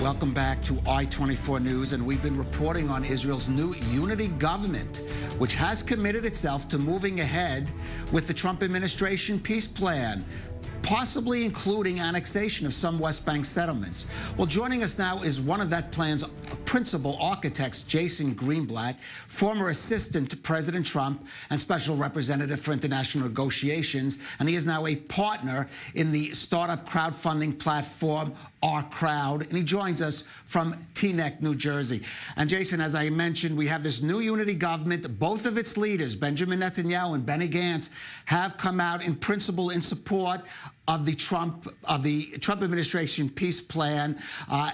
Welcome back to i24NEWS, and we've been reporting on Israel's new unity government, which has committed itself to moving ahead with the Trump administration peace plan, possibly including annexation of some West Bank settlements. Well, joining us now is one of that plan's principal architects, Jason Greenblatt, former assistant to President Trump and special representative for international negotiations, and he is now a partner in the startup crowdfunding platform Our Crowd, and he joins us from Teaneck, New Jersey. And Jason, as I mentioned, we have this new unity government. Both of its leaders, Benjamin Netanyahu and Benny Gantz, have come out in principle in support of the Trump administration peace plan,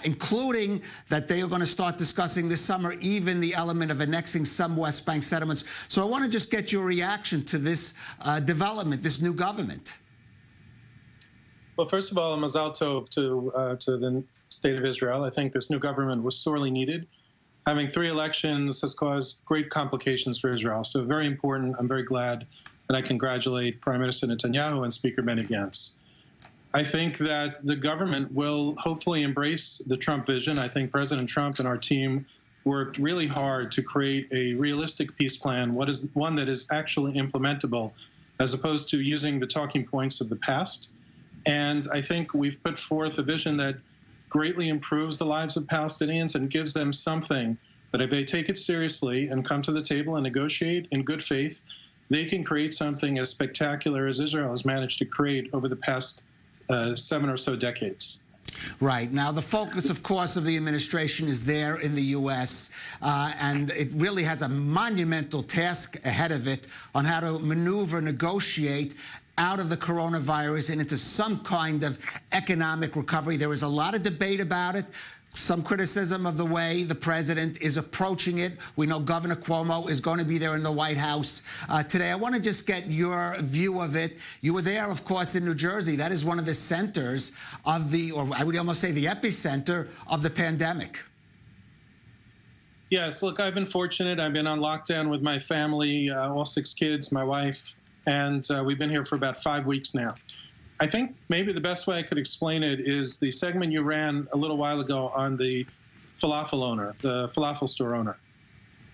including that they are going to start discussing this summer even the element of annexing some West Bank settlements. So I want to just get your reaction to this development, this new government. Well, first of all, mazal tov to the state of Israel. I think this new government was sorely needed. Having 3 elections has caused great complications for Israel. So very important. I'm very glad that I congratulate Prime Minister Netanyahu and Speaker Benny Gantz. I think that the government will hopefully embrace the Trump vision. I think President Trump and our team worked really hard to create a realistic peace plan, one that is actually implementable, as opposed to using the talking points of the past. And I think we've put forth a vision that greatly improves the lives of Palestinians and gives them something that if they take it seriously and come to the table and negotiate in good faith, they can create something as spectacular as Israel has managed to create over the past 7 or so decades. Right. Now, the focus, of course, of the administration is there in the U.S., and it really has a monumental task ahead of it on how to maneuver, negotiate out of the coronavirus and into some kind of economic recovery. There is a lot of debate about it. Some criticism of the way the president is approaching it. We know Governor Cuomo is going to be there in the White House today. I want to just get your view of it. You were there, of course, in New Jersey. That is one of the centers of the, or I would almost say the epicenter of the pandemic. Yes, look, I've been fortunate. I've been on lockdown with my family, all 6 kids, my wife, and we've been here for about 5 weeks now. I think maybe the best way I could explain it is the segment you ran a little while ago on the falafel owner, the falafel store owner.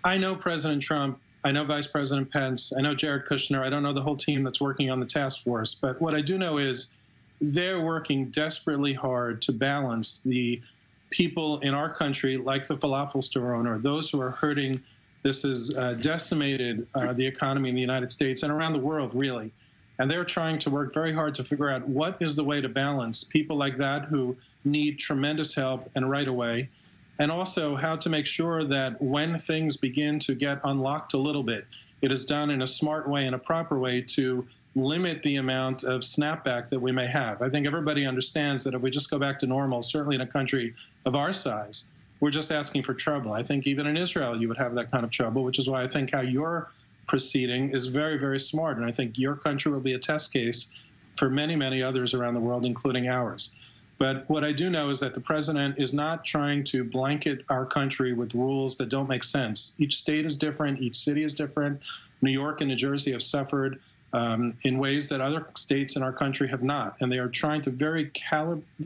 I know President Trump, I know Vice President Pence, I know Jared Kushner, I don't know the whole team that's working on the task force, but what I do know is they're working desperately hard to balance the people in our country, like the falafel store owner, those who are hurting. This has decimated the economy in the United States and around the world, really. And they're trying to work very hard to figure out what is the way to balance people like that who need tremendous help and right away, and also how to make sure that when things begin to get unlocked a little bit, it is done in a smart way and a proper way to limit the amount of snapback that we may have. I think everybody understands that if we just go back to normal, certainly in a country of our size, we're just asking for trouble. I think even in Israel you would have that kind of trouble, which is why I think how you're proceeding is very, very smart. And I think your country will be a test case for many, many others around the world, including ours. But what I do know is that the president is not trying to blanket our country with rules that don't make sense. Each state is different. Each city is different. New York and New Jersey have suffered in ways that other states in our country have not. And they are trying to very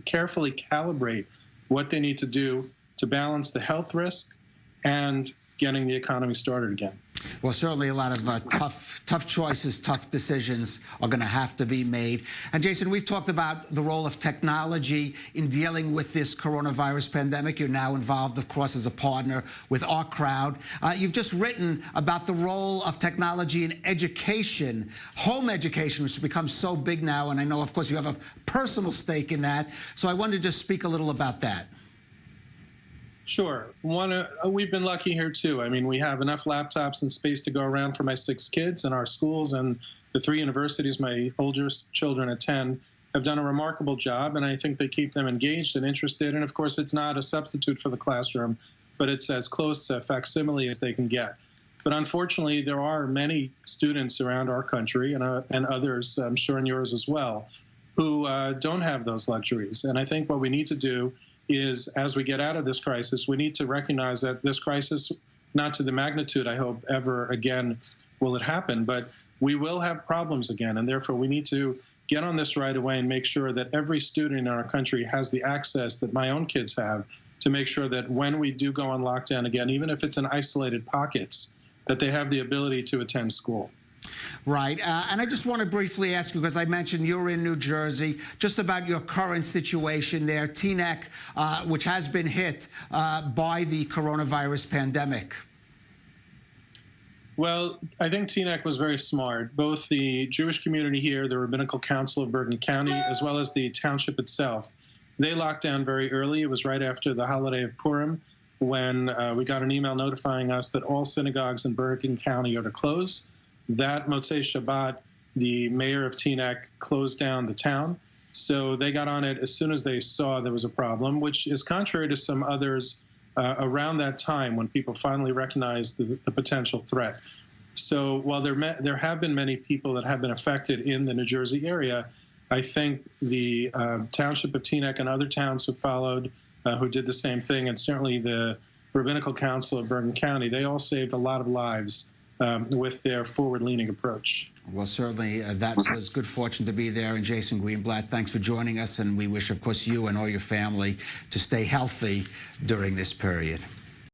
carefully calibrate what they need to do to balance the health risk and getting the economy started again. Well, certainly a lot of tough choices, tough decisions are going to have to be made. And Jason, we've talked about the role of technology in dealing with this coronavirus pandemic. You're now involved, of course, as a partner with Our Crowd. You've just written about the role of technology in education, home education, which has become so big now. And I know, of course, you have a personal stake in that. So I wanted to just speak a little about that. Sure. We've been lucky here, too. I mean, we have enough laptops and space to go around for my 6 kids, and our schools and the 3 universities my older children attend have done a remarkable job, and I think they keep them engaged and interested. And, of course, it's not a substitute for the classroom, but it's as close a facsimile as they can get. But unfortunately, there are many students around our country and others, I'm sure in yours as well, who don't have those luxuries. And I think what we need to do is, as we get out of this crisis, we need to recognize that this crisis, not to the magnitude, I hope, ever again will it happen, but we will have problems again, and therefore we need to get on this right away and make sure that every student in our country has the access that my own kids have to make sure that when we do go on lockdown again, even if it's in isolated pockets, that they have the ability to attend school. Right. And I just want to briefly ask you, because I mentioned you're in New Jersey, just about your current situation there, Teaneck, which has been hit by the coronavirus pandemic. Well, I think Teaneck was very smart. Both the Jewish community here, the Rabbinical Council of Bergen County, as well as the township itself, they locked down very early. It was right after the holiday of Purim when we got an email notifying us that all synagogues in Bergen County are to close. That Motzei Shabbat, the mayor of Teaneck closed down the town. So they got on it as soon as they saw there was a problem, which is contrary to some others around that time when people finally recognized the potential threat. So while there have been many people that have been affected in the New Jersey area, I think the township of Teaneck and other towns who followed, who did the same thing, and certainly the Rabbinical Council of Bergen County, they all saved a lot of lives with their forward-leaning approach. Well, certainly that was good fortune to be there. And Jason Greenblatt, thanks for joining us. And we wish, of course, you and all your family to stay healthy during this period.